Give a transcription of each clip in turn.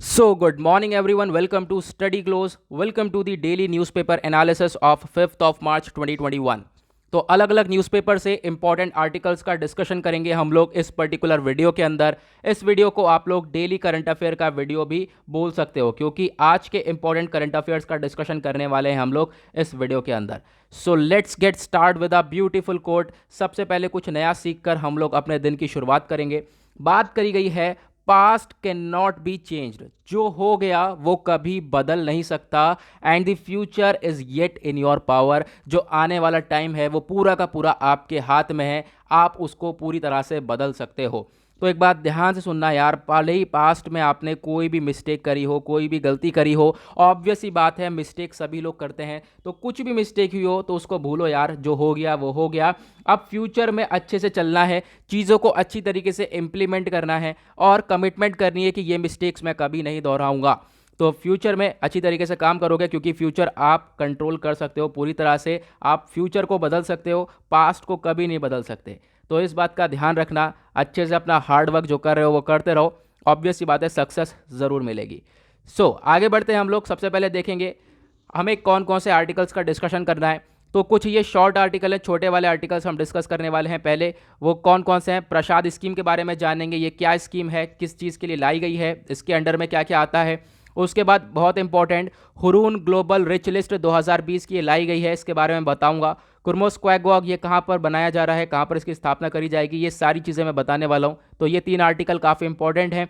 So, good morning, everyone. Welcome to Study Close. Welcome to the daily newspaper analysis of 5th of March 2021. तो अलग अलग newspaper से important articles का discussion करेंगे हम लोग इस पर्टिकुलर वीडियो के अंदर। इस वीडियो को आप लोग डेली करंट अफेयर का वीडियो भी बोल सकते हो, क्योंकि आज के इंपॉर्टेंट करंट अफेयर्स का डिस्कशन करने वाले हैं हम लोग इस वीडियो के अंदर। So let's get start with a beautiful quote. सबसे पहले कुछ नया सीख कर हम लोग अपने दिन की शुरुआत करेंगे। बात करी गई है past can not be changed. जो हो गया वो कभी बदल नहीं सकता। And the future is yet in your power. जो आने वाला टाइम है वो पूरा का पूरा आपके हाथ में है। आप उसको पूरी तरह से बदल सकते हो। तो एक बात ध्यान से सुनना यार, पहले ही पास्ट में आपने कोई भी मिस्टेक करी हो, कोई भी गलती करी हो, ऑब्वियस सी बात है मिस्टेक सभी लोग करते हैं, तो कुछ भी मिस्टेक हुई हो तो उसको भूलो यार, जो हो गया वो हो गया। अब फ्यूचर में अच्छे से चलना है, चीज़ों को अच्छी तरीके से इम्प्लीमेंट करना है और कमिटमेंट करनी है कि ये मिस्टेक्स मैं कभी नहीं दोहराऊंगा। तो फ्यूचर में अच्छी तरीके से काम करोगे, क्योंकि फ्यूचर आप कंट्रोल कर सकते हो पूरी तरह से। आप फ्यूचर को बदल सकते हो, पास्ट को कभी नहीं बदल सकते। तो इस बात का ध्यान रखना, अच्छे से अपना हार्ड वर्क जो कर रहे हो वो करते रहो। ऑब्वियस सी बात है सक्सेस ज़रूर मिलेगी। आगे बढ़ते हैं हम लोग। सबसे पहले देखेंगे हमें कौन कौन से आर्टिकल्स का डिस्कशन करना है। तो कुछ ये शॉर्ट आर्टिकल है, छोटे वाले आर्टिकल्स हम डिस्कस करने वाले हैं। पहले वो कौन कौन से हैं, प्रसाद स्कीम के बारे में जानेंगे। ये क्या स्कीम है, किस चीज़ के लिए लाई गई है, इसके अंडर में क्या क्या आता है। उसके बाद बहुत important Hurun global rich list 2020 की लाई गई है, इसके बारे में बताऊंगा। कुर्मोस्क्वैगॉग ये कहाँ पर बनाया जा रहा है, कहाँ पर इसकी स्थापना करी जाएगी, ये सारी चीज़ें मैं बताने वाला हूँ। तो ये 3 आर्टिकल काफ़ी इंपॉर्टेंट हैं।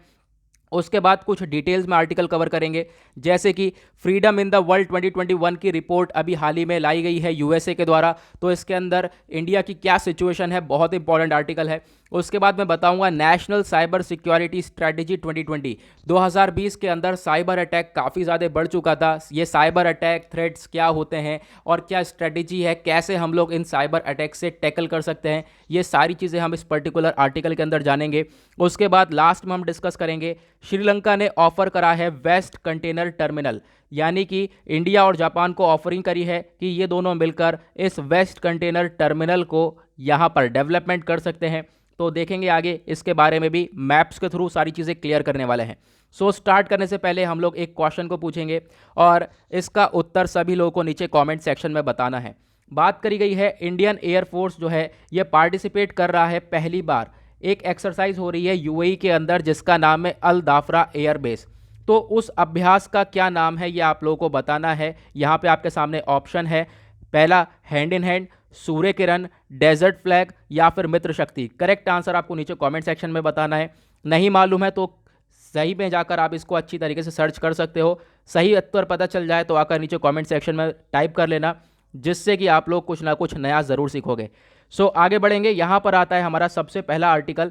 उसके बाद कुछ डिटेल्स में आर्टिकल कवर करेंगे, जैसे कि फ्रीडम इन द वर्ल्ड 2021 की रिपोर्ट अभी हाल ही में लाई गई है यूएसए के द्वारा। तो इसके अंदर इंडिया की क्या सिचुएशन है, बहुत इंपॉर्टेंट आर्टिकल है। उसके बाद मैं बताऊंगा नेशनल साइबर सिक्योरिटी स्ट्रेटेजी 2020। 2020 के अंदर साइबर अटैक काफ़ी ज़्यादा बढ़ चुका था। ये साइबर अटैक थ्रेट्स क्या होते हैं और क्या स्ट्रेटेजी है, कैसे हम लोग इन साइबर अटैक से टैकल कर सकते हैं, ये सारी चीज़ें हम इस पर्टिकुलर आर्टिकल के अंदर जानेंगे। उसके बाद लास्ट में हम डिस्कस करेंगे श्रीलंका ने ऑफर करा है वेस्ट कंटेनर टर्मिनल, यानी कि इंडिया और जापान को ऑफरिंग करी है कि ये दोनों मिलकर इस वेस्ट कंटेनर टर्मिनल को यहाँ पर डेवलपमेंट कर सकते हैं। तो देखेंगे आगे इसके बारे में भी, मैप्स के थ्रू सारी चीज़ें क्लियर करने वाले हैं। स्टार्ट करने से पहले हम लोग एक क्वेश्चन को पूछेंगे और इसका उत्तर सभी लोगों को नीचे कमेंट सेक्शन में बताना है। बात करी गई है इंडियन एयरफोर्स जो है ये पार्टिसिपेट कर रहा है पहली बार। एक एक्सरसाइज हो रही है यूएई के अंदर जिसका नाम है अल दाफरा एयरबेस। तो उस अभ्यास का क्या नाम है ये आप लोगों को बताना है। यहाँ पे आपके सामने ऑप्शन है, पहला hand in hand, Surya Kiran, desert flag या फिर मित्र शक्ति। करेक्ट आंसर आपको नीचे कमेंट सेक्शन में बताना है। नहीं मालूम है तो सही में जाकर आप इसको अच्छी तरीके से सर्च कर सकते हो। सही उत्तर पता चल जाए तो आकर नीचे कमेंट सेक्शन में टाइप कर लेना, जिससे कि आप लोग कुछ ना कुछ नया ज़रूर सीखोगे। आगे बढ़ेंगे। यहाँ पर आता है हमारा सबसे पहला आर्टिकल।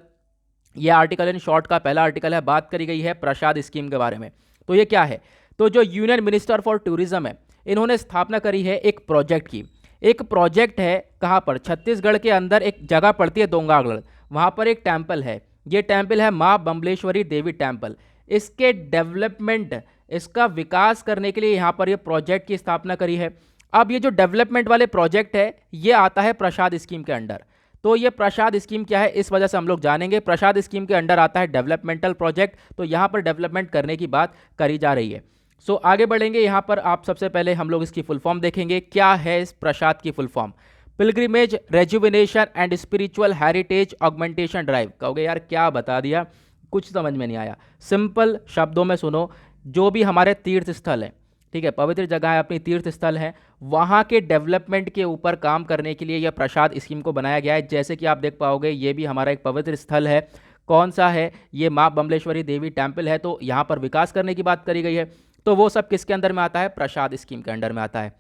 ये आर्टिकल इन शॉर्ट का पहला आर्टिकल है। बात करी गई है प्रसाद स्कीम के बारे में। तो ये क्या है, तो जो यूनियन मिनिस्टर फॉर टूरिज्म है इन्होंने स्थापना करी है एक प्रोजेक्ट की। एक प्रोजेक्ट है कहाँ पर, छत्तीसगढ़ के अंदर एक जगह पड़ती है दोंगागढ़, वहाँ पर एक टेम्पल है। ये टेम्पल है माँ बम्बलेश्वरी देवी टेम्पल। इसके डेवलपमेंट, इसका विकास करने के लिए यहाँ पर ये प्रोजेक्ट की स्थापना करी है। अब ये जो डेवलपमेंट वाले प्रोजेक्ट है ये आता है प्रसाद स्कीम के अंडर। तो ये प्रसाद स्कीम क्या है इस वजह से हम लोग जानेंगे। प्रसाद स्कीम के अंडर आता है डेवलपमेंटल प्रोजेक्ट, तो यहाँ पर डेवलपमेंट करने की बात करी जा रही है। आगे बढ़ेंगे। यहाँ पर आप सबसे पहले हम लोग इसकी फुल फॉर्म देखेंगे। क्या है इस प्रसाद की full form, pilgrimage rejuvenation and spiritual heritage augmentation drive. कहोगे यार क्या बता दिया, कुछ समझ में नहीं आया। सिंपल शब्दों में सुनो, जो भी हमारे तीर्थ स्थल है, ठीक है, पवित्र जगह है, अपनी तीर्थ स्थल है, वहाँ के डेवलपमेंट के ऊपर काम करने के लिए यह प्रसाद स्कीम को बनाया गया है। जैसे कि आप देख पाओगे ये भी हमारा एक पवित्र स्थल है। कौन सा है, ये माँ बम्बलेश्वरी देवी टेम्पल है। तो यहाँ पर विकास करने की बात करी गई है। तो वो सब किसके अंदर में आता है, प्रसाद स्कीम के अंडर में आता है।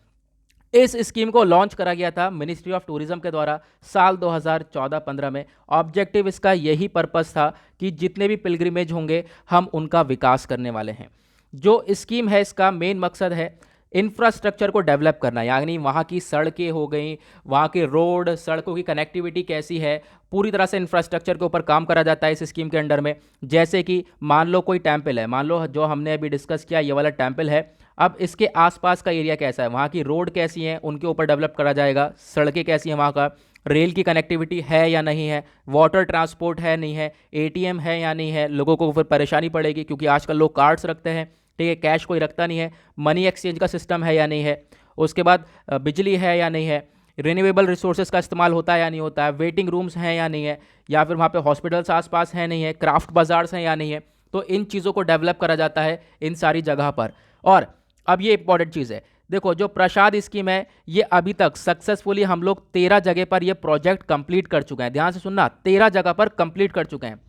इस स्कीम को लॉन्च करा गया था मिनिस्ट्री ऑफ टूरिज्म के द्वारा साल 2014-15 में। ऑब्जेक्टिव इसका यही पर्पस था कि जितने भी पिलग्रिमेज होंगे हम उनका विकास करने वाले हैं। जो स्कीम है इसका मेन मकसद है इंफ्रास्ट्रक्चर को डेवलप करना, यानी वहाँ की सड़कें हो गई, वहाँ के रोड, सड़कों की कनेक्टिविटी कैसी है, पूरी तरह से इंफ्रास्ट्रक्चर के ऊपर काम करा जाता है इस स्कीम के अंडर में। जैसे कि मान लो कोई टेम्पल है, मान लो जो हमने अभी डिस्कस किया ये वाला टेम्पल है, अब इसके आसपास का एरिया कैसा है, वहाँ की रोड कैसी हैं, उनके ऊपर डेवलप करा जाएगा, सड़कें कैसी हैं वहाँ का, रेल की कनेक्टिविटी है या नहीं है, वाटर ट्रांसपोर्ट है नहीं है, एटीएम है या नहीं है, लोगों को फिर परेशानी पड़ेगी क्योंकि आजकल लोग कार्ड्स रखते हैं, ठीक है, कैश कोई रखता नहीं है, मनी एक्सचेंज का सिस्टम है या नहीं है, उसके बाद बिजली है या नहीं है, रिन्यूएबल रिसोर्सेज का इस्तेमाल होता है या नहीं होता है, वेटिंग रूम्स हैं या नहीं है, या फिर वहाँ पे हॉस्पिटल्स आसपास हैं नहीं है, क्राफ्ट बाजार्स हैं या नहीं है। तो इन चीज़ों को डेवलप करा जाता है इन सारी जगह पर। और अब ये इंपॉर्टेंट चीज़ है, देखो जो प्रसाद स्कीम है ये अभी तक सक्सेसफुली हम लोग 13 जगह पर ये प्रोजेक्ट कंप्लीट कर चुके हैं। ध्यान से सुनना, 13 जगह पर कंप्लीट कर चुके हैं,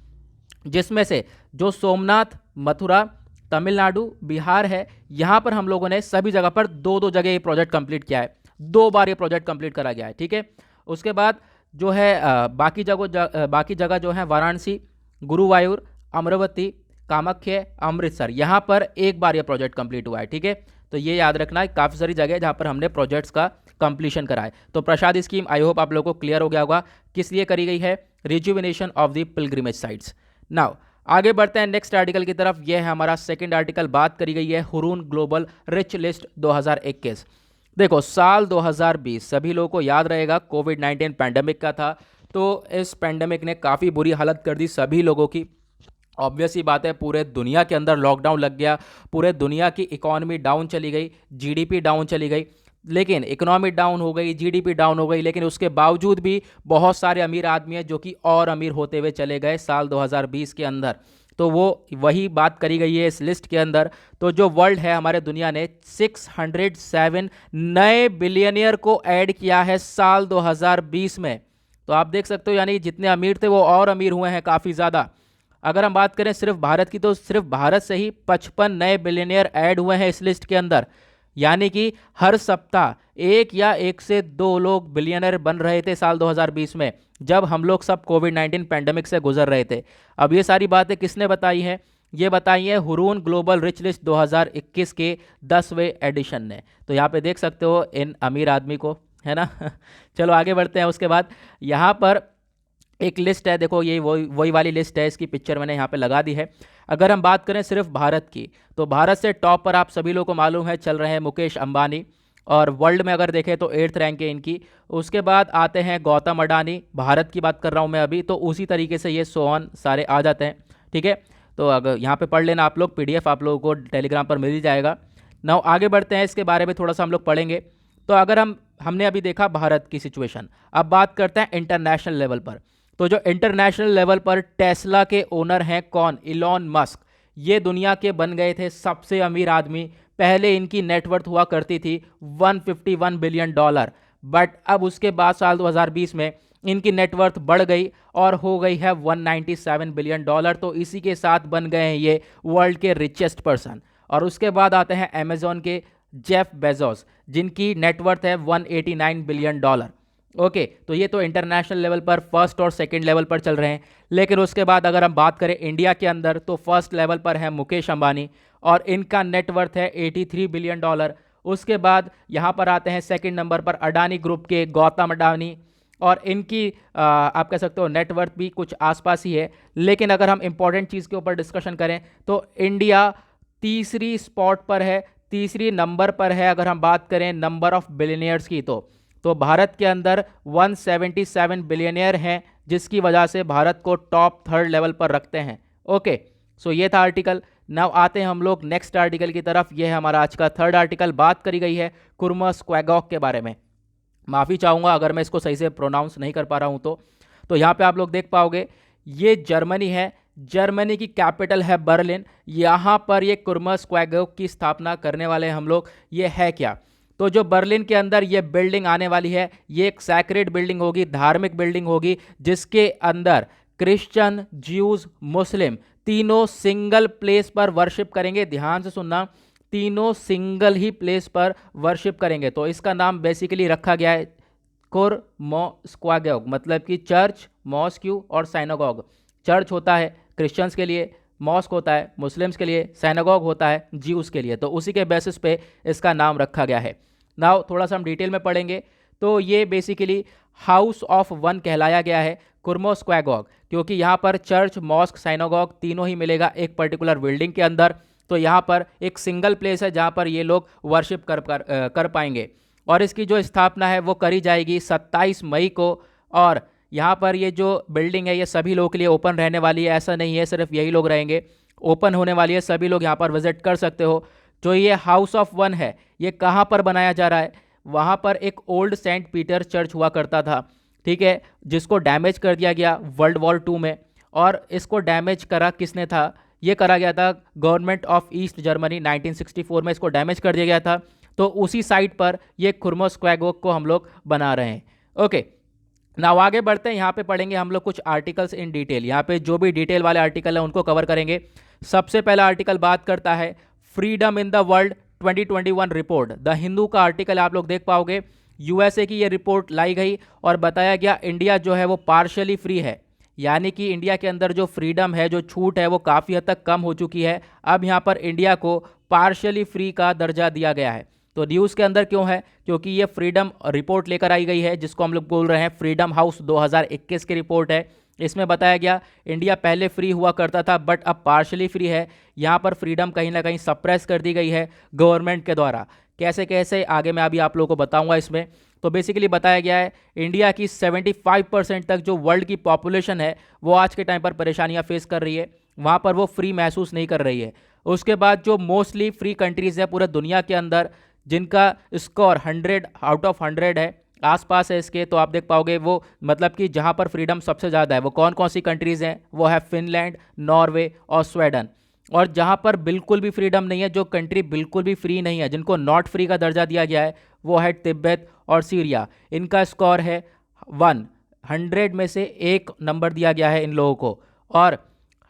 जिसमें से जो सोमनाथ, मथुरा, तमिलनाडु, बिहार है, यहाँ पर हम लोगों ने सभी जगह पर दो दो जगह ये प्रोजेक्ट कंप्लीट किया है, 2 बार ये प्रोजेक्ट कंप्लीट करा गया है, ठीक है। उसके बाद जो है बाकी जगह जो है वाराणसी, गुरुवायूर, अमरावती, कामाख्या, अमृतसर, यहाँ पर एक बार ये प्रोजेक्ट कंप्लीट हुआ है, ठीक है। तो ये याद रखना है, काफ़ी सारी जगह है जहाँ पर हमने प्रोजेक्ट्स का कंप्लीशन करा है। तो प्रसाद स्कीम आई होप आप लोगों को क्लियर हो गया होगा किस लिए करी गई है, rejuvenation of the pilgrimage sites. Now आगे बढ़ते हैं नेक्स्ट आर्टिकल की तरफ। यह है हमारा सेकंड आर्टिकल, बात करी गई है हुरून ग्लोबल रिच लिस्ट 2021। देखो साल 2020 सभी लोगों को याद रहेगा कोविड-19 पैंडेमिक का था। तो इस पैंडेमिक ने काफ़ी बुरी हालत कर दी सभी लोगों की। ऑब्वियस ही बात है, पूरे दुनिया के अंदर लॉकडाउन लग गया, पूरे दुनिया की इकोनॉमी डाउन चली गई, जीडीपी डाउन चली गई। लेकिन इकोनॉमी डाउन हो गई, जीडीपी डाउन हो गई, लेकिन उसके बावजूद भी बहुत सारे अमीर आदमी हैं जो कि और अमीर होते हुए चले गए साल 2020 के अंदर। तो वो वही बात करी गई है इस लिस्ट के अंदर। तो जो वर्ल्ड है, हमारे दुनिया ने 607 नए बिलियनियर को ऐड किया है साल 2020 में। तो आप देख सकते हो, यानी जितने अमीर थे वो और अमीर हुए हैं काफ़ी ज़्यादा। अगर हम बात करें सिर्फ भारत की, तो सिर्फ भारत से ही 55 नए बिलियनियर ऐड हुए हैं इस लिस्ट के अंदर। यानी कि हर सप्ताह एक या एक से दो लोग बिलियनर बन रहे थे साल 2020 में, जब हम लोग सब कोविड-19 पैंडेमिक से गुजर रहे थे। अब ये सारी बातें किसने बताई हैं? ये बताई है हुरून ग्लोबल रिच लिस्ट 2021 के 10वें एडिशन ने। तो यहाँ पे देख सकते हो इन अमीर आदमी को, है ना। चलो आगे बढ़ते हैं। उसके बाद यहाँ पर एक लिस्ट है, देखो ये वही वाली लिस्ट है, इसकी पिक्चर मैंने यहाँ पे लगा दी है। अगर हम बात करें सिर्फ भारत की, तो भारत से टॉप पर आप सभी लोगों को मालूम है चल रहे हैं मुकेश अंबानी, और वर्ल्ड में अगर देखें तो 8th रैंक है इनकी। उसके बाद आते हैं गौतम अडानी, भारत की बात कर रहा हूँ मैं अभी, तो उसी तरीके से ये सोहन सारे आ जाते हैं, ठीक है। तो अगर यहाँ पे पढ़ लेना आप लोग, PDF आप लोगों को टेलीग्राम पर मिल ही जाएगा। नाउ आगे बढ़ते हैं, इसके बारे में थोड़ा सा हम लोग पढ़ेंगे। तो अगर हमने अभी देखा भारत की सिचुएशन, अब बात करते हैं इंटरनेशनल लेवल पर। तो जो इंटरनेशनल लेवल पर टेस्ला के ओनर हैं कौन? Elon Musk. ये दुनिया के बन गए थे सबसे अमीर आदमी। पहले इनकी नेटवर्थ हुआ करती थी $151 बिलियन, बट अब उसके बाद साल 2020 में इनकी नेटवर्थ बढ़ गई और हो गई है $197 बिलियन। तो इसी के साथ बन गए हैं ये वर्ल्ड के रिचेस्ट पर्सन। और उसके बाद आते हैं अमेजॉन के जेफ बेजोस, जिनकी नेटवर्थ है $189 बिलियन। ओके, तो ये तो इंटरनेशनल लेवल पर फर्स्ट और सेकंड लेवल पर चल रहे हैं। लेकिन उसके बाद अगर हम बात करें इंडिया के अंदर, तो फर्स्ट लेवल पर है मुकेश अंबानी और इनका नेटवर्थ है $83 बिलियन। उसके बाद यहाँ पर आते हैं सेकंड नंबर पर अडानी ग्रुप के गौतम अडानी, और इनकी आप कह सकते हो नेटवर्थ भी कुछ आसपास ही है। लेकिन अगर हम इंपॉर्टेंट चीज़ के ऊपर डिस्कशन करें तो इंडिया तीसरी स्पॉट पर है, तीसरी नंबर पर है अगर हम बात करें नंबर ऑफ बिलियनियर्स की। तो भारत के अंदर 177 बिलियनियर हैं, जिसकी वजह से भारत को टॉप थर्ड लेवल पर रखते हैं। ओके, सो ये था आर्टिकल। नाउ आते हैं हम लोग नेक्स्ट आर्टिकल की तरफ। ये है हमारा आज का थर्ड आर्टिकल। बात करी गई है कुर्मा स्क्वागॉक के बारे में। माफ़ी चाहूँगा अगर मैं इसको सही से प्रोनाउंस नहीं कर पा रहा हूँ। तो यहाँ पे आप लोग देख पाओगे ये जर्मनी है, जर्मनी की कैपिटल है बर्लिन। यहाँ पर ये कुर्मा स्क्वागॉक की स्थापना करने वाले हम लोग। ये है क्या? तो जो बर्लिन के अंदर ये बिल्डिंग आने वाली है, ये एक सैक्रेड बिल्डिंग होगी, धार्मिक बिल्डिंग होगी, जिसके अंदर क्रिश्चियन, ज्यूज, मुस्लिम तीनों सिंगल प्लेस पर वर्शिप करेंगे। ध्यान से सुनना, तीनों सिंगल ही प्लेस पर वर्शिप करेंगे। तो इसका नाम बेसिकली रखा गया है कुर्मा स्क्वागॉक, मतलब कि चर्च, मॉस्क्यू और साइनागॉग। चर्च होता है क्रिश्चियंस के लिए, मॉस्क होता है मुस्लिम्स के लिए, साइनागॉग होता है ज्यूज़ के लिए। तो उसी के बेसिस पे इसका नाम रखा गया है। नाउ थोड़ा सा हम डिटेल में पढ़ेंगे। तो ये बेसिकली हाउस ऑफ वन कहलाया गया है कुर्मा स्क्वागॉक, क्योंकि यहाँ पर चर्च, मॉस्क, साइनागॉग तीनों ही मिलेगा एक पर्टिकुलर बिल्डिंग के अंदर। तो यहाँ पर एक सिंगल प्लेस है जहाँ पर ये लोग वर्शिप कर पाएंगे। और इसकी जो स्थापना है वो करी जाएगी 27 मई को, और यहाँ पर ये जो बिल्डिंग है ये सभी लोगों के लिए ओपन रहने वाली है, ऐसा नहीं है सिर्फ यही लोग रहेंगे, ओपन होने वाली है, सभी लोग यहाँ पर विजिट कर सकते हो। जो ये हाउस ऑफ वन है ये कहाँ पर बनाया जा रहा है, वहाँ पर एक ओल्ड सेंट पीटर चर्च हुआ करता था, ठीक है, जिसको डैमेज कर दिया गया वर्ल्ड वॉर 2 में। और इसको डैमेज करा किसने था, ये करा गया था गवर्नमेंट ऑफ ईस्ट जर्मनी, 1964 में इसको डैमेज कर दिया गया था। तो उसी साइट पर ये खुरमो स्क्वैगोग को हम लोग बना रहे हैं। ओके, नाउ आगे बढ़ते हैं, यहाँ पे पढ़ेंगे हम लोग कुछ आर्टिकल्स इन डिटेल। यहाँ पे जो भी डिटेल वाले आर्टिकल हैं उनको कवर करेंगे। सबसे पहला आर्टिकल बात करता है freedom in the world 2021 report. The Hindu का आर्टिकल आप लोग देख पाओगे, यूएसए की ये रिपोर्ट लाई गई और बताया गया इंडिया जो है वो पार्शियली फ्री है, यानी कि इंडिया के अंदर जो फ्रीडम है, जो छूट है, वो काफ़ी हद तक कम हो चुकी है। अब यहाँ पर इंडिया को पार्शियली फ्री का दर्जा दिया गया है। तो न्यूज़ के अंदर क्यों है, क्योंकि ये फ्रीडम रिपोर्ट लेकर आई गई है, जिसको हम लोग बोल रहे हैं फ्रीडम हाउस 2021 की रिपोर्ट है। इसमें बताया गया इंडिया पहले फ्री हुआ करता था बट अब पार्शली फ्री है। यहाँ पर फ्रीडम कहीं ना कहीं सप्रेस कर दी गई है गवर्नमेंट के द्वारा। कैसे कैसे आगे मैं अभी आप लोगों को बताऊंगा इसमें। तो बेसिकली बताया गया है इंडिया की 75% तक जो वर्ल्ड की पॉपुलेशन है वो आज के टाइम पर परेशानियां फेस कर रही है, वहाँ पर वो फ्री महसूस नहीं कर रही है। उसके बाद जो मोस्टली फ्री कंट्रीज़ है पूरे दुनिया के अंदर, जिनका स्कोर 100 आउट ऑफ 100 है, आसपास है इसके, तो आप देख पाओगे वो मतलब कि जहाँ पर फ्रीडम सबसे ज़्यादा है वो कौन कौन सी कंट्रीज़ हैं, वो है फिनलैंड, नॉर्वे और स्वीडन। और जहाँ पर बिल्कुल भी फ्रीडम नहीं है, जो कंट्री बिल्कुल भी फ्री नहीं है, जिनको नॉट फ्री का दर्जा दिया गया है, वो है तिब्बत और सीरिया। इनका स्कोर है 100 में से 1 नंबर दिया गया है इन लोगों को। और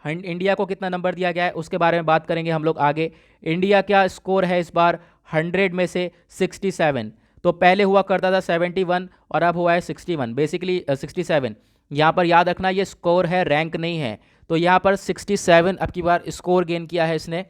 इंडिया को कितना नंबर दिया गया है उसके बारे में बात करेंगे हम लोग आगे। इंडिया क्या स्कोर है इस बार 100 में से 67। तो पहले हुआ करता था 71 और अब हुआ है 61, बेसिकली 67। यहाँ पर याद रखना ये स्कोर है, रैंक नहीं है। तो यहाँ पर 67 अब की बार स्कोर गेन किया है इसने,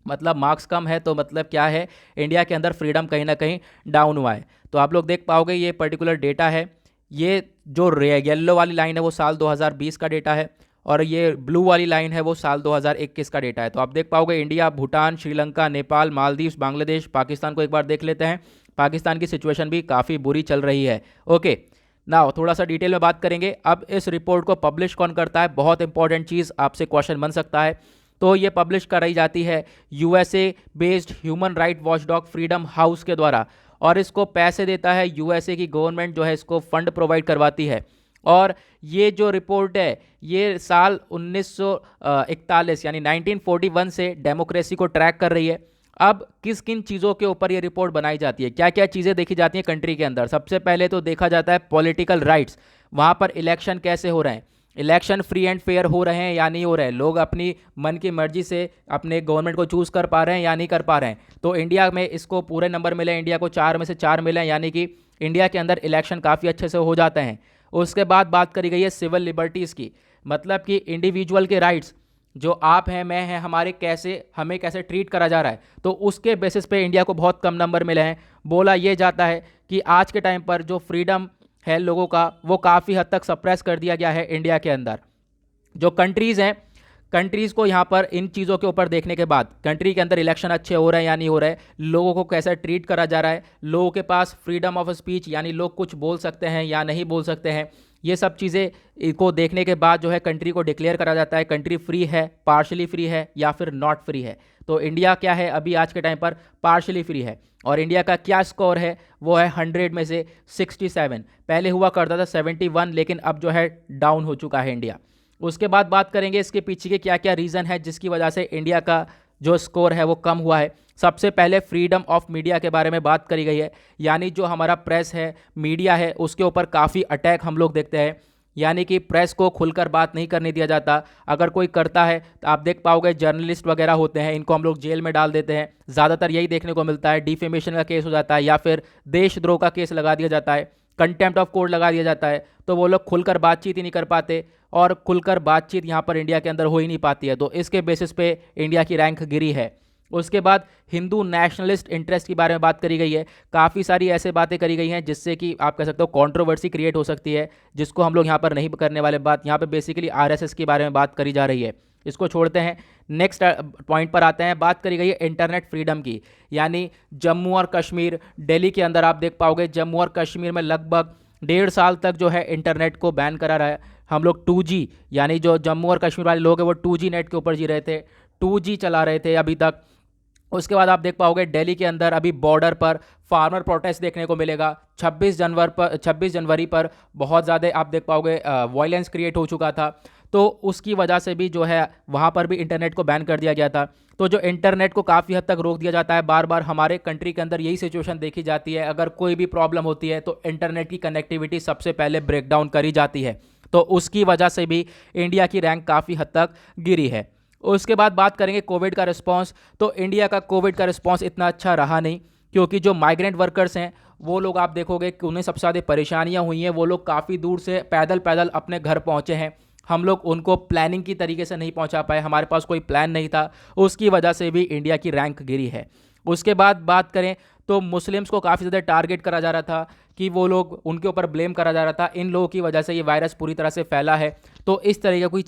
मतलब मार्क्स कम है, तो मतलब क्या है, इंडिया के अंदर फ्रीडम कहीं ना कहीं डाउन हुआ है। तो आप लोग देख पाओगे ये पर्टिकुलर डेटा है, ये जो येलो वाली लाइन है वो साल 2020 का डेटा है और ये ब्लू वाली लाइन है वो साल 2021 का डेटा है। तो आप देख पाओगे इंडिया, भूटान, श्रीलंका, नेपाल, मालदीव्स, बांग्लादेश, पाकिस्तान को एक बार देख लेते हैं। पाकिस्तान की सिचुएशन भी काफ़ी बुरी चल रही है। ओके, नाउ थोड़ा सा डिटेल में बात करेंगे। अब इस रिपोर्ट को पब्लिश कौन करता है, बहुत इंपॉर्टेंट चीज़, आपसे क्वेश्चन बन सकता है। तो ये पब्लिश कराई जाती है USA based human right watchdog freedom house के द्वारा, और इसको पैसे देता है यूएसए की गवर्नमेंट, जो है इसको फंड प्रोवाइड करवाती है। और ये जो रिपोर्ट है ये साल 1941 यानी 1941 से डेमोक्रेसी को ट्रैक कर रही है। अब किस किन चीज़ों के ऊपर ये रिपोर्ट बनाई जाती है, क्या क्या चीज़ें देखी जाती हैं कंट्री के अंदर। सबसे पहले तो देखा जाता है पॉलिटिकल राइट्स, वहाँ पर इलेक्शन कैसे हो रहे हैं, इलेक्शन फ्री एंड फेयर हो रहे हैं या नहीं हो रहे हैं, लोग अपनी मन की मर्जी से अपने गवर्नमेंट को चूज़ कर पा रहे हैं या नहीं कर पा रहे हैं। तो इंडिया में इसको पूरे नंबर मिले, इंडिया को 4 में से 4 मिले, यानी कि इंडिया के अंदर इलेक्शन काफ़ी अच्छे से हो जाते हैं। उसके बाद बात करी गई है सिविल लिबर्टीज़ की, मतलब कि इंडिविजुअल के राइट्स, जो आप हैं, मैं हैं, हमें कैसे ट्रीट करा जा रहा है। तो उसके बेसिस पे इंडिया को बहुत कम नंबर मिले हैं। बोला ये जाता है कि आज के टाइम पर जो फ्रीडम है लोगों का वो काफ़ी हद तक सप्रेस कर दिया गया है इंडिया के अंदर। जो कंट्रीज़ हैं, कंट्रीज़ को यहाँ पर इन चीज़ों के ऊपर देखने के बाद, कंट्री के अंदर इलेक्शन अच्छे हो रहे हैं या नहीं हो रहे, लोगों को कैसे ट्रीट करा जा रहा है, लोगों के पास फ्रीडम ऑफ स्पीच यानी लोग कुछ बोल सकते हैं या नहीं बोल सकते हैं, ये सब चीज़ें को देखने के बाद जो है कंट्री को डिक्लेयर करा जाता है कंट्री फ्री है, पार्शली फ्री है या फिर नॉट फ्री है। तो इंडिया क्या है अभी आज के टाइम पर पार्शली फ्री है। और इंडिया का क्या स्कोर है, वो है 100 में से 67। पहले हुआ करता था 71, लेकिन अब जो है डाउन हो चुका है इंडिया। उसके बाद बात करेंगे इसके पीछे के क्या क्या रीज़न है जिसकी वजह से इंडिया का जो स्कोर है वो कम हुआ है। सबसे पहले फ्रीडम ऑफ मीडिया के बारे में बात करी गई है, यानी जो हमारा प्रेस है, मीडिया है, उसके ऊपर काफ़ी अटैक हम लोग देखते हैं, यानी कि प्रेस को खुलकर बात नहीं करने दिया जाता। अगर कोई करता है तो आप देख पाओगे जर्नलिस्ट वगैरह होते हैं, इनको हम लोग जेल में डाल देते हैं। ज़्यादातर यही देखने को मिलता है, डिफेमेशन का केस हो जाता है या फिर देशद्रोह का केस लगा दिया जाता है, कंटेम्प्ट ऑफ कोर्ट लगा दिया जाता है। तो वो लोग खुलकर बातचीत ही नहीं कर पाते और खुलकर बातचीत यहाँ पर इंडिया के अंदर हो ही नहीं पाती है। तो इसके बेसिस पे इंडिया की रैंक गिरी है। उसके बाद हिंदू नेशनलिस्ट इंटरेस्ट के बारे में बात करी गई है। काफ़ी सारी ऐसे बातें करी गई हैं जिससे कि आप कह सकते हो कंट्रोवर्सी क्रिएट हो सकती है, जिसको हम लोग यहाँ पर नहीं करने वाले। बात यहाँ पे बेसिकली आरएसएस के बारे में बात करी जा रही है, इसको छोड़ते हैं। नेक्स्ट पॉइंट पर आते हैं। बात करी गई है इंटरनेट फ्रीडम की, यानी जम्मू और कश्मीर, दिल्ली के अंदर आप देख पाओगे जम्मू और कश्मीर में लगभग 1.5 साल तक जो है इंटरनेट को बैन करा रहा है। हम लोग 2G, यानी जो जम्मू और कश्मीर वाले लोग हैं वो 2G नेट के ऊपर जी रहे थे, 2G चला रहे थे अभी तक। उसके बाद आप देख पाओगे दिल्ली के अंदर अभी बॉर्डर पर फार्मर प्रोटेस्ट देखने को मिलेगा। 26 जनवरी पर बहुत ज़्यादा आप देख पाओगे वायलेंस क्रिएट हो चुका था, तो उसकी वजह से भी जो है वहाँ पर भी इंटरनेट को बैन कर दिया गया था। तो जो इंटरनेट को काफ़ी हद तक रोक दिया जाता है, बार बार हमारे कंट्री के अंदर यही सिचुएशन देखी जाती है। अगर कोई भी प्रॉब्लम होती है तो इंटरनेट की कनेक्टिविटी सबसे पहले ब्रेक डाउन करी जाती है, तो उसकी वजह से भी इंडिया की रैंक काफ़ी हद तक गिरी है। उसके बाद बात करेंगे कोविड का रिस्पांस, तो इंडिया का कोविड का रिस्पांस इतना अच्छा रहा नहीं, क्योंकि जो माइग्रेंट वर्कर्स हैं वो लोग आप देखोगे कि उन्हें सबसे ज़्यादा परेशानियां हुई हैं। वो लोग काफ़ी दूर से पैदल पैदल अपने घर पहुंचे हैं, हम लोग उनको प्लानिंग की तरीके से नहीं पहुंचा पाए, हमारे पास कोई प्लान नहीं था, उसकी वजह से भी इंडिया की रैंक गिरी है। उसके बाद बात करें तो मुस्लिम्स को काफ़ी ज़्यादा टारगेट करा जा रहा था कि वो लोग, उनके ऊपर ब्लेम करा जा रहा था, इन लोगों की वजह से ये वायरस पूरी तरह से फैला है। तो इस तरीके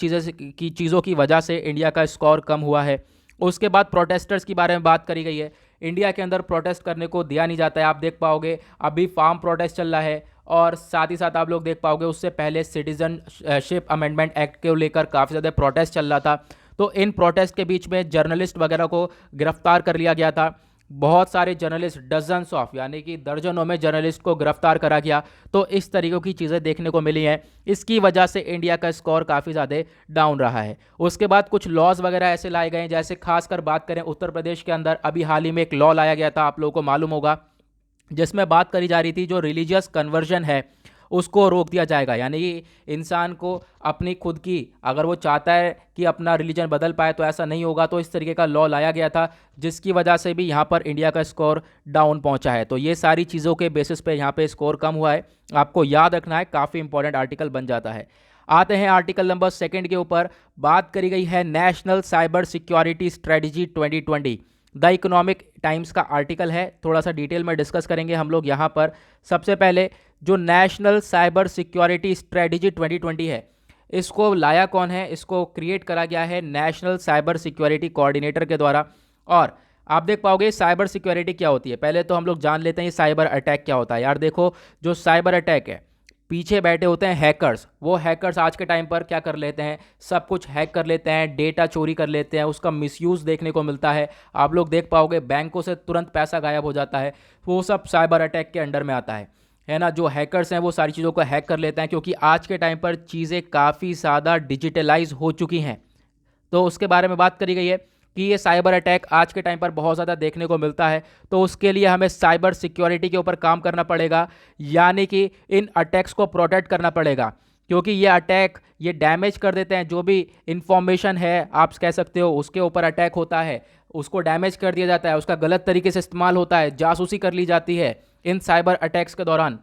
की चीज़ों की वजह से इंडिया का स्कोर कम हुआ है। उसके बाद प्रोटेस्टर्स के बारे में बात करी गई है। इंडिया के अंदर प्रोटेस्ट करने को दिया नहीं जाता है। आप देख पाओगे अभी फार्म प्रोटेस्ट चल रहा है, और साथ ही साथ आप लोग देख पाओगे उससे पहले सिटीजनशिप अमेंडमेंट एक्ट को लेकर काफ़ी ज़्यादा प्रोटेस्ट चल रहा था। तो इन प्रोटेस्ट के बीच में जर्नलिस्ट वगैरह को गिरफ्तार कर लिया गया था। बहुत सारे जर्नलिस्ट, डजन्स ऑफ, यानी कि दर्जनों में जर्नलिस्ट को गिरफ्तार करा गया। तो इस तरीक़ों की चीज़ें देखने को मिली हैं, इसकी वजह से इंडिया का स्कोर काफ़ी ज़्यादा डाउन रहा है। उसके बाद कुछ लॉज वगैरह ऐसे लाए गए हैं, जैसे खासकर बात करें उत्तर प्रदेश के अंदर अभी हाल ही में एक लॉ लाया गया था, आप लोगों को मालूम होगा, जिसमें बात करी जा रही थी जो रिलीजियस कन्वर्जन है उसको रोक दिया जाएगा। यानी कि इंसान को अपनी खुद की, अगर वो चाहता है कि अपना रिलीजन बदल पाए तो ऐसा नहीं होगा। तो इस तरीके का लॉ लाया गया था, जिसकी वजह से भी यहाँ पर इंडिया का स्कोर डाउन पहुँचा है। तो ये सारी चीज़ों के बेसिस पे यहाँ पे स्कोर कम हुआ है, आपको याद रखना है, काफ़ी इंपॉर्टेंट आर्टिकल बन जाता है। आते हैं आर्टिकल नंबर 2 के ऊपर। बात करी गई है national cyber security strategy 2020। The economic times का आर्टिकल है, थोड़ा सा डिटेल में डिस्कस करेंगे हम लोग यहाँ पर। सबसे पहले जो नेशनल साइबर सिक्योरिटी स्ट्रेटजी 2020 है, इसको लाया कौन है? इसको क्रिएट करा गया है नेशनल साइबर सिक्योरिटी कोऑर्डिनेटर के द्वारा। और आप देख पाओगे साइबर सिक्योरिटी क्या होती है। पहले तो हम लोग जान लेते हैं साइबर अटैक क्या होता है। यार देखो, जो साइबर अटैक है, पीछे बैठे होते हैं हैकर्स। वो हैकर्स आज के टाइम पर क्या कर लेते हैं, सब कुछ हैक कर लेते हैं, डेटा चोरी कर लेते हैं, उसका मिसयूज़ देखने को मिलता है। आप लोग देख पाओगे बैंकों से तुरंत पैसा गायब हो जाता है, वो सब साइबर अटैक के अंडर में आता है ना। जो हैकर्स हैं वो सारी चीज़ों को हैक कर लेते हैं, क्योंकि आज के टाइम पर चीज़ें काफ़ी ज़्यादा डिजिटलाइज हो चुकी हैं। तो उसके बारे में बात करी गई है कि ये साइबर अटैक आज के टाइम पर बहुत ज़्यादा देखने को मिलता है। तो उसके लिए हमें साइबर सिक्योरिटी के ऊपर काम करना पड़ेगा, यानी कि इन अटैक्स को प्रोटेक्ट करना पड़ेगा, क्योंकि ये अटैक ये डैमेज कर देते हैं। जो भी इंफॉर्मेशन है, आप कह सकते हो, उसके ऊपर अटैक होता है, उसको डैमेज कर दिया जाता है, उसका गलत तरीके से इस्तेमाल होता है, जासूसी कर ली जाती है इन साइबर अटैक्स के दौरान।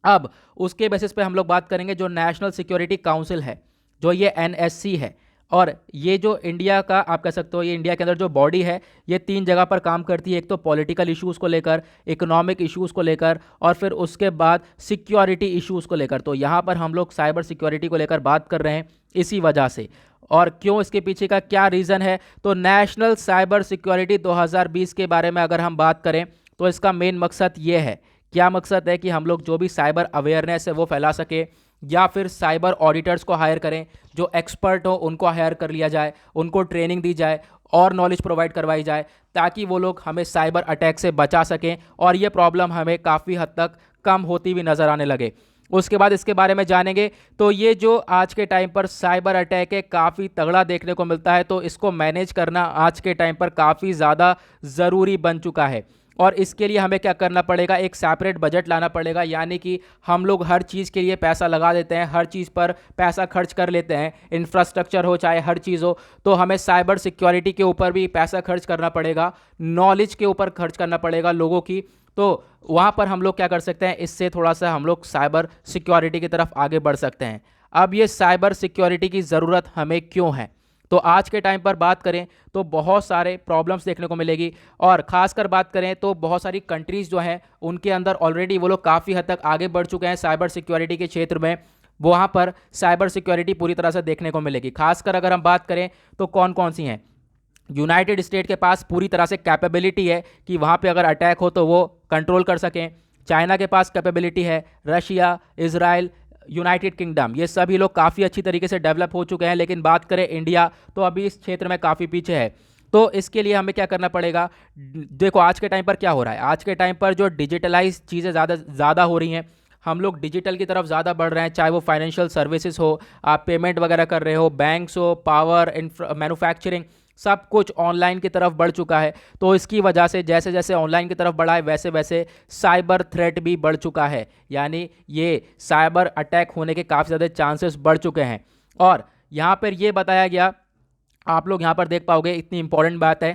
अब उसके बेसिस पे हम लोग बात करेंगे जो नेशनल सिक्योरिटी काउंसिल है, जो ये NSC है, और ये जो इंडिया का, आप कह सकते हो, ये इंडिया के अंदर जो बॉडी है, ये 3 जगह पर काम करती है। एक तो पॉलिटिकल इश्यूज़ को लेकर, इकोनॉमिक इश्यूज़ को लेकर, और फिर उसके बाद सिक्योरिटी इश्यूज़ को लेकर। तो यहाँ पर हम लोग साइबर सिक्योरिटी को लेकर बात कर रहे हैं इसी वजह से। और क्यों, इसके पीछे का क्या रीज़न है? तो नेशनल साइबर सिक्योरिटी 2020 के बारे में अगर हम बात करें तो इसका मेन मकसद ये है। क्या मकसद है? कि हम लोग जो भी साइबर अवेयरनेस है वो फैला सके, या फिर साइबर ऑडिटर्स को हायर करें, जो एक्सपर्ट हो उनको हायर कर लिया जाए, उनको ट्रेनिंग दी जाए और नॉलेज प्रोवाइड करवाई जाए, ताकि वो लोग हमें साइबर अटैक से बचा सकें और ये प्रॉब्लम हमें काफ़ी हद तक कम होती हुई नज़र आने लगे। उसके बाद इसके बारे में जानेंगे। तो ये जो आज के टाइम पर साइबर अटैक है, काफ़ी तगड़ा देखने को मिलता है, तो इसको मैनेज करना आज के टाइम पर काफ़ी ज़्यादा ज़रूरी बन चुका है। और इसके लिए हमें क्या करना पड़ेगा, एक सेपरेट बजट लाना पड़ेगा। यानी कि हम लोग हर चीज़ के लिए पैसा लगा देते हैं, हर चीज़ पर पैसा खर्च कर लेते हैं, इंफ्रास्ट्रक्चर हो चाहे हर चीज़ हो। तो हमें साइबर सिक्योरिटी के ऊपर भी पैसा खर्च करना पड़ेगा, नॉलेज के ऊपर खर्च करना पड़ेगा लोगों की। तो वहाँ पर हम लोग क्या कर सकते हैं, इससे थोड़ा सा हम लोग साइबर सिक्योरिटी की तरफ आगे बढ़ सकते हैं। अब ये साइबर सिक्योरिटी की ज़रूरत हमें क्यों है? तो आज के टाइम पर बात करें तो बहुत सारे प्रॉब्लम्स देखने को मिलेगी, और ख़ासकर बात करें तो बहुत सारी कंट्रीज़ जो हैं उनके अंदर ऑलरेडी वो लोग काफ़ी हद तक आगे बढ़ चुके हैं साइबर सिक्योरिटी के क्षेत्र में। वहाँ पर साइबर सिक्योरिटी पूरी तरह से देखने को मिलेगी। खासकर अगर हम बात करें तो कौन कौन सी हैं? यूनाइटेड स्टेट के पास पूरी तरह से कैपेबिलिटी है कि वहाँ पे अगर अटैक हो तो वो कंट्रोल कर सकें। चाइना के पास कैपेबिलिटी है, रशिया, इजराइल, यूनाइटेड किंगडम, ये सभी लोग काफ़ी अच्छी तरीके से डेवलप हो चुके हैं। लेकिन बात करें इंडिया, तो अभी इस क्षेत्र में काफ़ी पीछे है। तो इसके लिए हमें क्या करना पड़ेगा? देखो आज के टाइम पर क्या हो रहा है, आज के टाइम पर जो डिजिटलाइज चीज़ें ज़्यादा ज़्यादा हो रही हैं, हम लोग डिजिटल की तरफ ज़्यादा बढ़ रहे हैं, चाहे वो फाइनेंशियल सर्विसेज हो, आप पेमेंट वगैरह कर रहे हो, बैंक्स हो, पावर, मैन्युफैक्चरिंग, सब कुछ ऑनलाइन की तरफ बढ़ चुका है। तो इसकी वजह से जैसे जैसे ऑनलाइन की तरफ बढ़ा है, वैसे वैसे साइबर थ्रेट भी बढ़ चुका है, यानी ये साइबर अटैक होने के काफ़ी ज़्यादा चांसेस बढ़ चुके हैं। और यहाँ पर ये बताया गया, आप लोग यहाँ पर देख पाओगे, इतनी इंपॉर्टेंट बात है,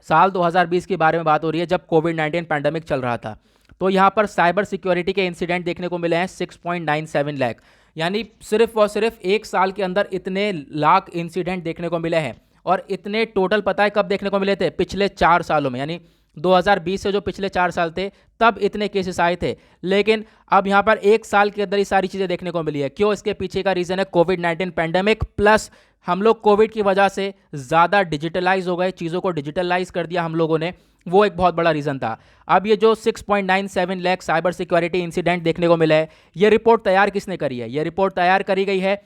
साल 2020 के बारे में बात हो रही है, जब कोविड-19 पैंडमिक चल रहा था। तो यहाँ पर साइबर सिक्योरिटी के इंसिडेंट देखने को मिले हैं 6.97 लाख, यानी सिर्फ और सिर्फ एक साल के अंदर इतने लाख इंसिडेंट देखने को मिले हैं। और इतने टोटल पता है कब देखने को मिले थे? पिछले 4 सालों में, यानी 2020 से जो पिछले 4 साल थे तब इतने केसेस आए थे। लेकिन अब यहाँ पर एक साल के अंदर ये सारी चीज़ें देखने को मिली है। क्यों? इसके पीछे का रीज़न है कोविड-19 पैंडमिक, प्लस हम लोग कोविड की वजह से ज़्यादा डिजिटलाइज हो गए, चीज़ों को डिजिटलाइज कर दिया हम लोगों ने, वो एक बहुत बड़ा रीज़न था। अब ये जो 6.97 लाख साइबर सिक्योरिटी इंसिडेंट देखने को मिला है, ये रिपोर्ट तैयार किसने करी है? ये रिपोर्ट तैयार करी गई है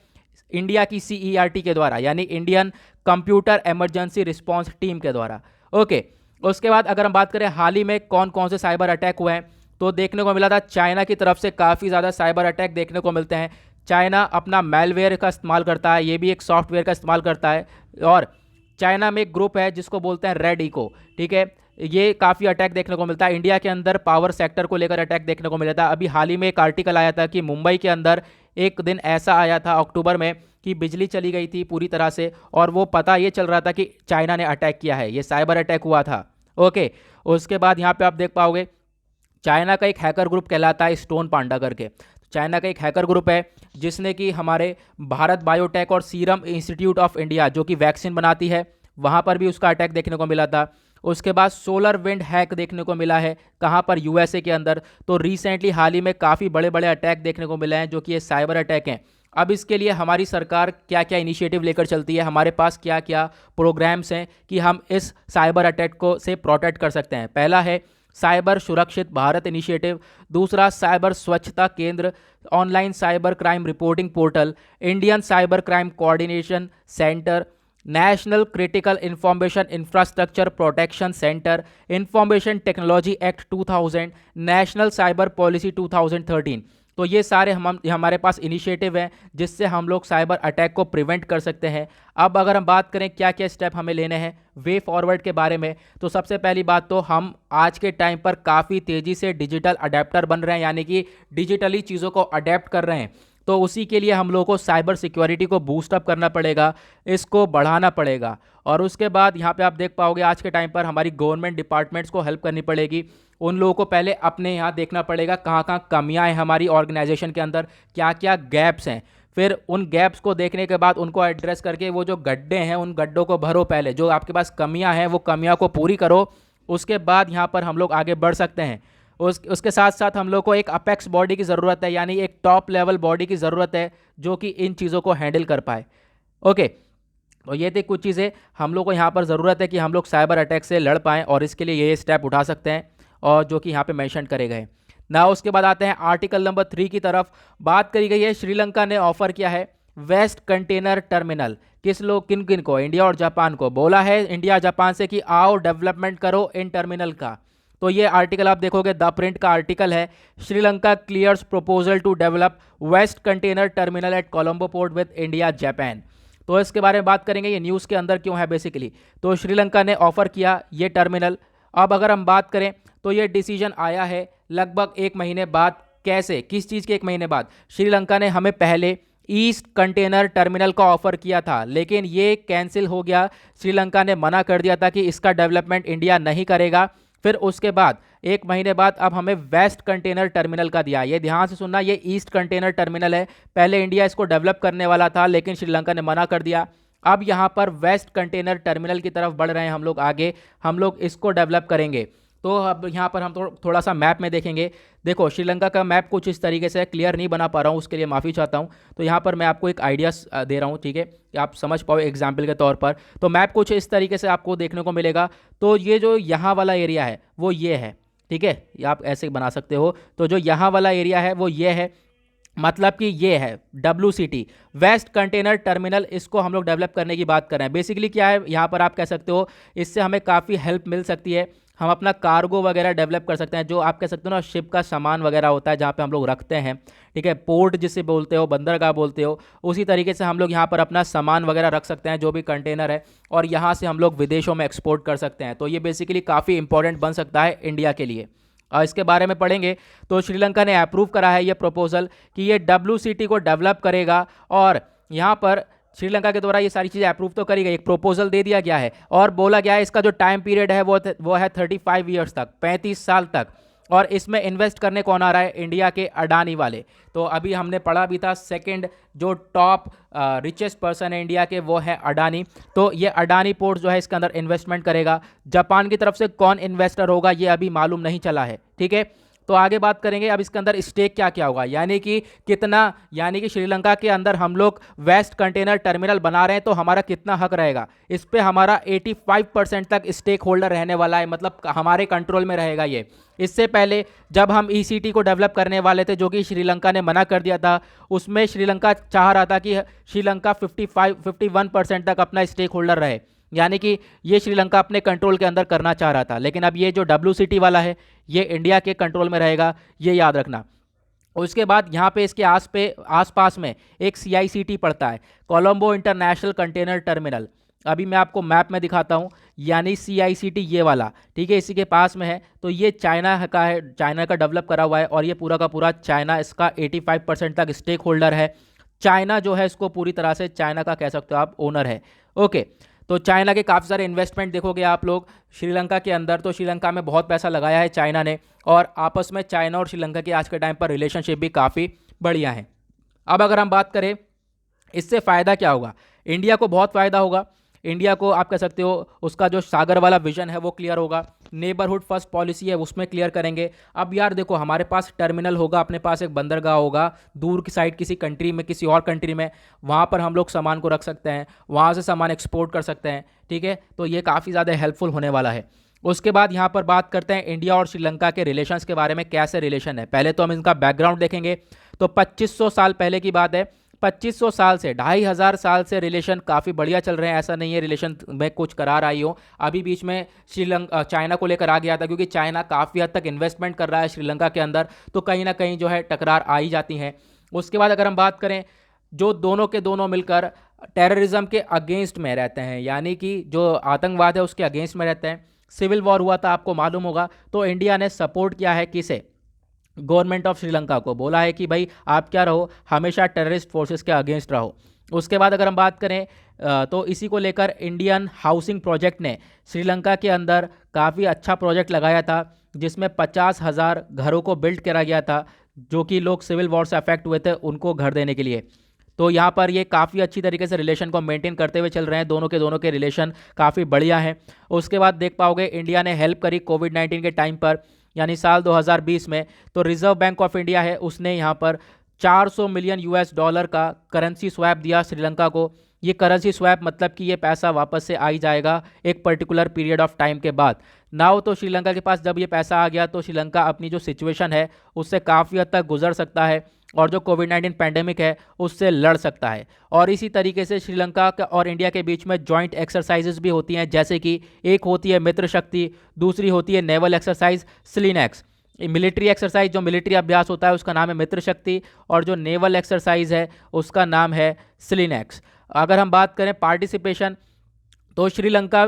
इंडिया की CERT के द्वारा, यानी Indian computer emergency response team के द्वारा। ओके, उसके बाद अगर हम बात करें हाल ही में कौन कौन से साइबर अटैक हुए हैं, तो देखने को मिला था चाइना की तरफ से काफ़ी ज़्यादा साइबर अटैक देखने को मिलते हैं। चाइना अपना मेलवेयर का इस्तेमाल करता है, ये भी एक सॉफ्टवेयर का इस्तेमाल करता है। और चाइना में एक ग्रुप है जिसको बोलते हैं रेड इको, ठीक है, ये काफ़ी अटैक देखने को मिलता है। इंडिया के अंदर पावर सेक्टर को लेकर अटैक देखने को मिला था। अभी हाल ही में एक आर्टिकल आया था कि मुंबई के अंदर एक दिन ऐसा आया था अक्टूबर में कि बिजली चली गई थी पूरी तरह से, और वो पता ये चल रहा था कि चाइना ने अटैक किया है, ये साइबर अटैक हुआ था। ओके, उसके बाद यहाँ पे आप देख पाओगे चाइना का एक हैकर ग्रुप कहलाता है स्टोन पांडा करके। चाइना का एक हैकर ग्रुप है जिसने कि हमारे भारत बायोटेक और सीरम इंस्टीट्यूट ऑफ इंडिया जो कि वैक्सीन बनाती है, वहाँ पर भी उसका अटैक देखने को मिला था। उसके बाद सोलर विंड हैक देखने को मिला है, कहाँ पर? USA के अंदर। तो रिसेंटली हाल ही में काफ़ी बड़े बड़े अटैक देखने को मिले हैं जो कि ये साइबर अटैक हैं। अब इसके लिए हमारी सरकार क्या क्या इनिशिएटिव लेकर चलती है, हमारे पास क्या क्या प्रोग्राम्स हैं कि हम इस साइबर अटैक को से प्रोटेक्ट कर सकते हैं। पहला है साइबर सुरक्षित भारत इनिशिएटिव, दूसरा साइबर स्वच्छता केंद्र, online cyber crime reporting portal, Indian cyber crime coordination centre, national critical information infrastructure protection centre, information technology act 2000, national cyber policy 2013। तो ये सारे हमारे पास इनिशिएटिव हैं जिससे हम लोग साइबर अटैक को प्रिवेंट कर सकते हैं। अब अगर हम बात करें क्या क्या स्टेप हमें लेने हैं वे फॉरवर्ड के बारे में, तो सबसे पहली बात तो हम आज के टाइम पर काफ़ी तेज़ी से डिजिटल अडेप्टर बन रहे हैं, यानी कि डिजिटली चीज़ों को अडेप्ट कर रहे हैं। तो उसी के लिए हम लोगों को साइबर सिक्योरिटी को बूस्ट अप करना पड़ेगा, इसको बढ़ाना पड़ेगा। और उसके बाद यहाँ पे आप देख पाओगे आज के टाइम पर हमारी गवर्नमेंट डिपार्टमेंट्स को हेल्प करनी पड़ेगी। उन लोगों को पहले अपने यहाँ देखना पड़ेगा कहाँ कहाँ कमियाँ हैं हमारी ऑर्गेनाइजेशन के अंदर, क्या क्या गैप्स हैं। फिर उन गैप्स को देखने के बाद उनको एड्रेस करके वो जो गड्ढे हैं उन गड्ढों को भरो, पहले जो आपके पास कमियाँ हैं वो कमियाँ को पूरी करो, उसके बाद यहाँ पर हम लोग आगे बढ़ सकते हैं। उसके साथ साथ हम लोग को एक अपेक्स बॉडी की ज़रूरत है, यानी एक टॉप लेवल बॉडी की ज़रूरत है जो कि इन चीज़ों को हैंडल कर पाए। ओके, तो ये थी कुछ चीज़ें हम लोग को यहाँ पर ज़रूरत है कि हम लोग साइबर अटैक से लड़ पाएँ, और इसके लिए ये स्टेप उठा सकते हैं और जो कि यहाँ पे मेंशन करे गए ना। उसके बाद आते हैं आर्टिकल नंबर 3 की तरफ। बात करी गई है श्रीलंका ने ऑफर किया है वेस्ट कंटेनर टर्मिनल, किस लोग किन किन को? इंडिया और जापान को। बोला है इंडिया जापान से कि आओ डेवलपमेंट करो इन टर्मिनल का। तो ये आर्टिकल आप देखोगे द प्रिंट का आर्टिकल है, Sri Lanka clears proposal to develop west container terminal at Colombo port with India Japan. तो इसके बारे में बात करेंगे, ये न्यूज़ के अंदर क्यों है बेसिकली। तो श्रीलंका ने ऑफर किया ये टर्मिनल। अब अगर हम बात करें तो ये डिसीजन आया है लगभग 1 महीने बाद। कैसे, किस चीज़ के 1 महीने बाद? श्रीलंका ने हमें पहले ईस्ट कंटेनर टर्मिनल का ऑफर किया था, लेकिन ये कैंसिल हो गया। श्रीलंका ने मना कर दिया था कि इसका डेवलपमेंट इंडिया नहीं करेगा। फिर उसके बाद 1 महीने बाद अब हमें वेस्ट कंटेनर टर्मिनल का दिया। ये ध्यान से सुनना, ये ईस्ट कंटेनर टर्मिनल है। पहले इंडिया इसको डेवलप करने वाला था लेकिन श्रीलंका ने मना कर दिया। अब यहाँ पर वेस्ट कंटेनर टर्मिनल की तरफ बढ़ रहे हैं हम लोग आगे, हम लोग इसको डेवलप करेंगे। तो अब यहाँ पर हम थोड़ा सा मैप में देखेंगे। देखो श्रीलंका का मैप कुछ इस तरीके से क्लियर नहीं बना पा रहा हूँ, उसके लिए माफ़ी चाहता हूँ। तो यहाँ पर मैं आपको एक आइडिया दे रहा हूँ, ठीक है, कि आप समझ पाओ एग्जाम्पल के तौर पर। तो मैप कुछ इस तरीके से आपको देखने को मिलेगा। तो ये जो यहाँ वाला एरिया है वो ये है, ठीक है, ये आप ऐसे बना सकते हो। तो जो यहाँ वाला एरिया है वो ये है, मतलब कि ये है WCT, वेस्ट कंटेनर टर्मिनल, इसको हम लोग डेवलप करने की बात कर रहे हैं। बेसिकली क्या है, यहाँ पर आप कह सकते हो इससे हमें काफ़ी हेल्प मिल सकती है, हम अपना कार्गो वगैरह डेवलप कर सकते हैं, जो आप कह सकते हो ना शिप का सामान वगैरह होता है जहाँ पे हम लोग रखते हैं, ठीक है, पोर्ट जिसे बोलते हो, बंदरगाह बोलते हो, उसी तरीके से हम लोग यहाँ पर अपना सामान वगैरह रख सकते हैं जो भी कंटेनर है, और यहाँ से हम लोग विदेशों में एक्सपोर्ट कर सकते हैं। तो ये बेसिकली काफ़ी इंपॉर्टेंट बन सकता है इंडिया के लिए। इसके बारे में पढ़ेंगे तो श्रीलंका ने अप्रूव करा है ये प्रपोजल कि ये WCT को डेवलप करेगा, और यहाँ पर श्रीलंका के द्वारा ये सारी चीज़ें अप्रूव तो करी गई, एक प्रपोजल दे दिया गया है और बोला गया है इसका जो टाइम पीरियड है वो है 35 ईयर्स तक, 35 साल तक। और इसमें इन्वेस्ट करने कौन आ रहा है, इंडिया के अडानी वाले। तो अभी हमने पढ़ा भी था, सेकंड जो टॉप रिचेस्ट पर्सन है इंडिया के वो है अडानी। तो ये अडानी पोर्ट जो है इसके अंदर इन्वेस्टमेंट करेगा। जापान की तरफ से कौन इन्वेस्टर होगा ये अभी मालूम नहीं चला है, ठीक है। तो आगे बात करेंगे अब इसके अंदर स्टेक क्या क्या होगा, यानी कि कितना, यानी कि श्रीलंका के अंदर हम लोग वेस्ट कंटेनर टर्मिनल बना रहे हैं तो हमारा कितना हक रहेगा, इस पे हमारा 85% तक स्टेक होल्डर रहने वाला है, मतलब हमारे कंट्रोल में रहेगा ये। इससे पहले जब हम ECT को डेवलप करने वाले थे, जो कि श्रीलंका ने मना कर दिया था, उसमें श्रीलंका चाह रहा था कि श्रीलंका 51% तक अपना स्टेक होल्डर रहे, यानी कि ये श्रीलंका अपने कंट्रोल के अंदर करना चाह रहा था। लेकिन अब ये जो WCT वाला है ये इंडिया के कंट्रोल में रहेगा, ये याद रखना। उसके बाद यहाँ पे इसके आसपास में एक CICT पड़ता है, कोलंबो इंटरनेशनल कंटेनर टर्मिनल। अभी मैं आपको मैप में दिखाता हूँ, यानी CICT ये वाला, ठीक है, इसी के पास में है। तो ये चाइना का है, चाइना का डेवलप करा हुआ है, और ये पूरा का पूरा चाइना इसका 85% तक स्टेक होल्डर है। चाइना जो है इसको पूरी तरह से चाइना का कह सकते हो आप ओनर है, ओके। तो चाइना के काफ़ी सारे इन्वेस्टमेंट देखोगे आप लोग श्रीलंका के अंदर, तो श्रीलंका में बहुत पैसा लगाया है चाइना ने, और आपस में चाइना और श्रीलंका की आज के टाइम पर रिलेशनशिप भी काफ़ी बढ़िया है। अब अगर हम बात करें इससे फ़ायदा क्या होगा, इंडिया को बहुत फ़ायदा होगा। इंडिया को आप कह सकते हो उसका जो सागर वाला विजन है वो क्लियर होगा, नेबरहुड फर्स्ट पॉलिसी है उसमें क्लियर करेंगे। अब यार देखो, हमारे पास टर्मिनल होगा, अपने पास एक बंदरगाह होगा दूर की साइड किसी कंट्री में, किसी और कंट्री में, वहाँ पर हम लोग सामान को रख सकते हैं, वहाँ से सामान एक्सपोर्ट कर सकते हैं, ठीक है। तो ये काफ़ी ज़्यादा हेल्पफुल होने वाला है। उसके बाद यहाँ पर बात करते हैं इंडिया और श्रीलंका के रिलेशंस के बारे में, कैसे रिलेशन है। पहले तो हम इनका बैकग्राउंड देखेंगे। तो 2500 साल पहले की बात है, 2500 साल से 2500 साल से रिलेशन काफ़ी बढ़िया चल रहे हैं। ऐसा नहीं है रिलेशन में कुछ करार आई हो। अभी बीच में श्रीलंका चाइना को लेकर आ गया था, क्योंकि चाइना काफ़ी हद तक इन्वेस्टमेंट कर रहा है श्रीलंका के अंदर, तो कहीं ना कहीं जो है टकरार आ ही जाती हैं। उसके बाद अगर हम बात करें, जो दोनों के दोनों मिलकर टेररिज्म के अगेंस्ट में रहते हैं, यानी कि जो आतंकवाद है उसके अगेंस्ट में रहते हैं। सिविल वॉर हुआ था, आपको मालूम होगा, तो इंडिया ने सपोर्ट किया है किसे, गवर्नमेंट ऑफ श्रीलंका को, बोला है कि भाई आप क्या रहो, हमेशा टेररिस्ट फोर्सेस के अगेंस्ट रहो। उसके बाद अगर हम बात करें तो इसी को लेकर इंडियन हाउसिंग प्रोजेक्ट ने श्रीलंका के अंदर काफ़ी अच्छा प्रोजेक्ट लगाया था, जिसमें 50,000 घरों को बिल्ड करा गया था, जो कि लोग सिविल वॉर से अफेक्ट हुए थे उनको घर देने के लिए। तो यहाँ पर ये काफ़ी अच्छी तरीके से रिलेशन को मेंटेन करते हुए चल रहे हैं, दोनों के रिलेशन काफ़ी बढ़िया हैं। उसके बाद देख पाओगे इंडिया ने हेल्प करी कोविड-19 के टाइम पर, यानी साल 2020 में। तो रिजर्व बैंक ऑफ इंडिया है, उसने यहाँ पर 400 मिलियन $US का करेंसी स्वैप दिया श्रीलंका को। ये करेंसी स्वैप मतलब कि ये पैसा वापस से आ ही जाएगा एक पर्टिकुलर पीरियड ऑफ टाइम के बाद। नाउ तो श्रीलंका के पास जब ये पैसा आ गया तो श्रीलंका अपनी जो सिचुएशन है उससे काफ़ी हद तक गुजर सकता है, और जो कोविड-19 पैंडेमिक है उससे लड़ सकता है। और इसी तरीके से श्रीलंका और इंडिया के बीच में जॉइंट एक्सरसाइजेज भी होती हैं, जैसे कि एक होती है मित्र शक्ति, दूसरी होती है naval exercise SLINEX. Military exercise, जो मिलिट्री अभ्यास होता है उसका नाम है मित्र शक्ति, और जो नेवल एक्सरसाइज है उसका नाम है स्लिनेक्स। अगर हम बात करें पार्टिसिपेशन, तो श्रीलंका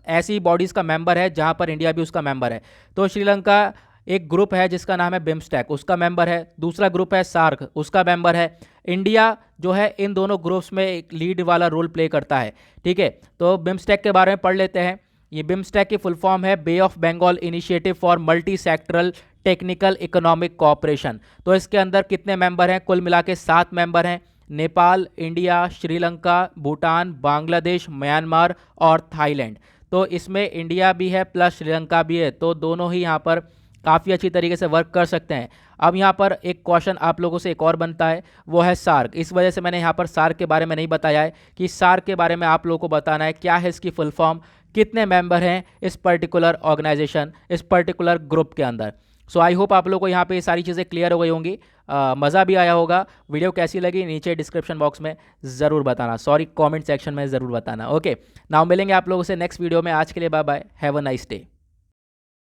ऐसी बॉडीज़ का मेंबर है जहां पर इंडिया भी उसका मेंबर है। तो श्रीलंका एक ग्रुप है जिसका नाम है बिम्स्टेक, उसका मेंबर है। दूसरा ग्रुप है सार्क, उसका मेंबर है। इंडिया जो है इन दोनों ग्रुप्स में एक लीड वाला रोल प्ले करता है, ठीक है। तो बिम्स्टेक के बारे में पढ़ लेते हैं। ये बिम्स्टेक की फुल फॉर्म है bay of Bengal initiative for multi sectoral technical economic cooperation. तो इसके अंदर कितने मेंबर हैं, कुल मिला के 7 मेंबर हैं। नेपाल, इंडिया, श्रीलंका, भूटान, बांग्लादेश, म्यांमार और थाईलैंड। तो इसमें इंडिया भी है प्लस श्रीलंका भी है, तो दोनों ही यहाँ पर काफ़ी अच्छी तरीके से वर्क कर सकते हैं। अब यहाँ पर एक क्वेश्चन आप लोगों से एक और बनता है, वो है सार्क। इस वजह से मैंने यहाँ पर सार्क के बारे में नहीं बताया है कि सार्क के बारे में आप लोगों को बताना है क्या है इसकी फुल फॉर्म, कितने मेंबर हैं इस पर्टिकुलर ऑर्गेनाइजेशन, इस पर्टिकुलर ग्रुप के अंदर। सो आई होप आप लोगों को यहाँ पे ये सारी चीज़ें क्लियर हो गई होंगी, मज़ा भी आया होगा। वीडियो कैसी लगी नीचे डिस्क्रिप्शन बॉक्स में ज़रूर बताना, सॉरी कमेंट सेक्शन में ज़रूर बताना। ओके, नाउ मिलेंगे आप लोगों से नेक्स्ट वीडियो में। आज के लिए bye bye, have a nice day.